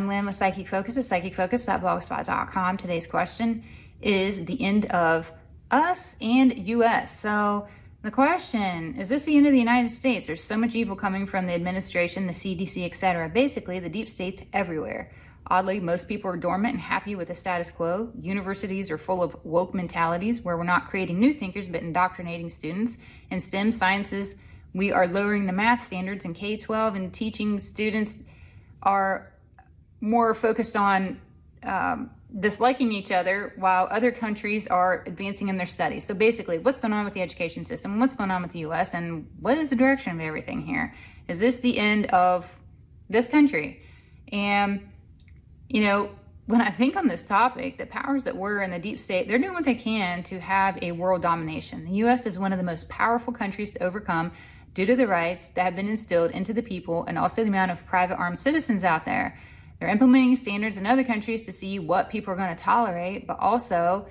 I'm Lynn with Psychic Focus at psychicfocus.blogspot.com. Today's question is the end of us and US. So the question, is this the end of the United States? There's so much evil coming from the administration, the CDC, etc. Basically, the deep state's everywhere. Oddly, most people are dormant and happy with the status quo. Universities are full of woke mentalities where we're not creating new thinkers but indoctrinating students. In STEM sciences, we are lowering the math standards in K-12 and teaching students are more focused on disliking each other while other countries are advancing in their studies. So basically, what's going on with the education system? What's going on with the US? And what is the direction of everything here? Is this the end of this country? And, you know, when I think on this topic, the powers that were in the deep state, they're doing what they can to have a world domination. The US is one of the most powerful countries to overcome due to the rights that have been instilled into the people and also the amount of private armed citizens out there. They're implementing standards in other countries to see what people are going to tolerate, but also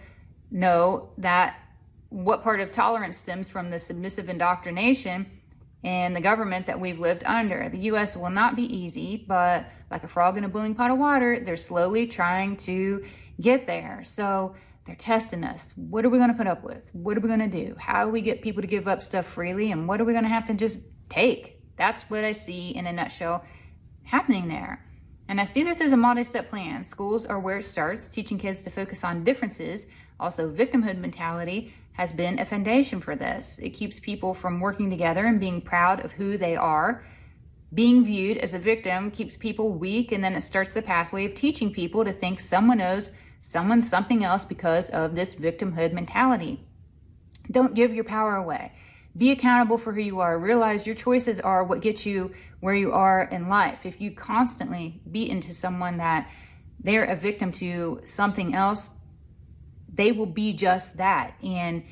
know that what part of tolerance stems from the submissive indoctrination and the government that we've lived under. The US will not be easy, but like a frog in a boiling pot of water, they're slowly trying to get there. So they're testing us. What are we going to put up with? What are we going to do? How do we get people to give up stuff freely? And what are we going to have to just take? That's what I see in a nutshell happening there. And I see this as a multi-step plan. Schools are where it starts, teaching kids to focus on differences. Also, victimhood mentality has been a foundation for this. It keeps people from working together and being proud of who they are. Being viewed as a victim keeps people weak, and then it starts the pathway of teaching people to think someone owes someone something else because of this victimhood mentality. Don't give your power away. Be accountable for who you are. Realize your choices are what gets you where you are in life. If you constantly beat into someone that they're a victim to something else, they will be just that. And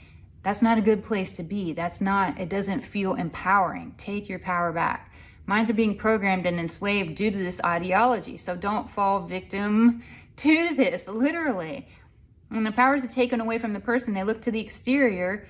that's not a good place to be. It doesn't feel empowering. Take your power back. Minds are being programmed and enslaved due to this ideology. So don't fall victim to this, literally. When the powers are taken away from the person, they look to the exterior.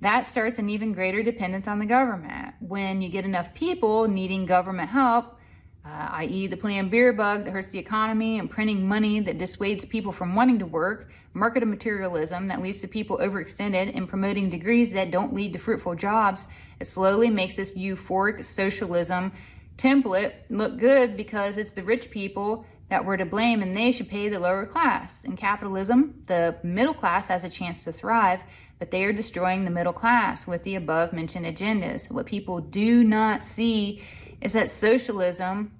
That starts an even greater dependence on the government. When you get enough people needing government help, i.e. the planned beer bug that hurts the economy and printing money that dissuades people from wanting to work, market of materialism that leads to people overextended and promoting degrees that don't lead to fruitful jobs, it slowly makes this euphoric socialism template look good because it's the rich people that were to blame and they should pay the lower class. In capitalism, the middle class has a chance to thrive, but they are destroying the middle class with the above mentioned agendas. What people do not see is that socialism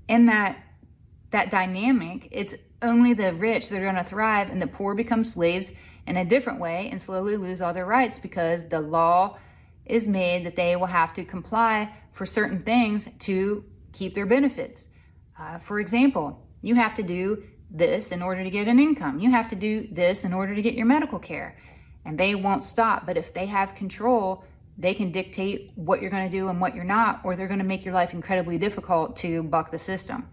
and that dynamic, it's only the rich that are going to thrive and the poor become slaves in a different way and slowly lose all their rights because the law is made that they will have to comply for certain things to keep their benefits. For example, you have to do this in order to get an income. You have to do this in order to get your medical care. And they won't stop. But if they have control, they can dictate what you're going to do and what you're not, or they're going to make your life incredibly difficult to buck the system.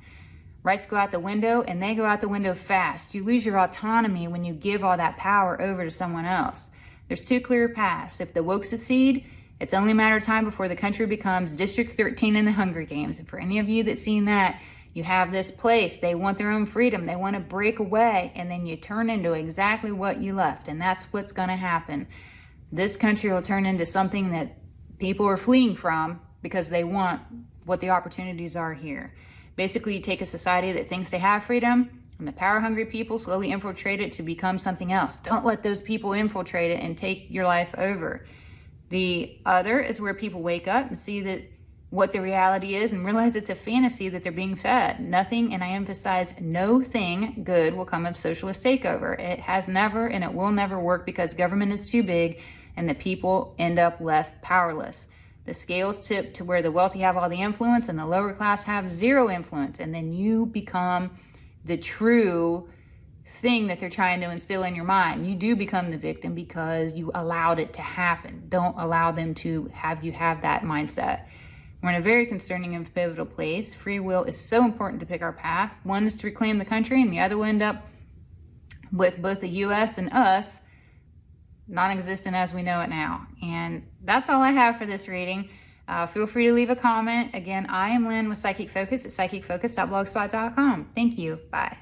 Rights go out the window, and they go out the window fast. You lose your autonomy when you give all that power over to someone else. There's two clear paths. If the woke secede, it's only a matter of time before the country becomes District 13 in the Hunger Games. And for any of you that's seen that, you have this place, they want their own freedom, they want to break away, and then you turn into exactly what you left, and that's what's going to happen. This country will turn into something that people are fleeing from because they want what the opportunities are here. Basically, you take a society that thinks they have freedom, and the power-hungry people slowly infiltrate it to become something else. Don't let those people infiltrate it and take your life over. The other is where people wake up and see that what the reality is and realize it's a fantasy that they're being fed. Nothing, and I emphasize no thing good will come of socialist takeover. It has never and it will never work because government is too big and the people end up left powerless. The scales tip to where the wealthy have all the influence and the lower class have zero influence, and then you become the true thing that they're trying to instill in your mind. You do become the victim because you allowed it to happen. Don't allow them to have you have that mindset. We're in a very concerning and pivotal place. Free will is so important to pick our path. One is to reclaim the country, and the other will end up with both the US and us non-existent as we know it now. And that's all I have for this reading. Feel free to leave a comment. Again, I am Lynn with Psychic Focus at psychicfocus.blogspot.com. Thank you. Bye.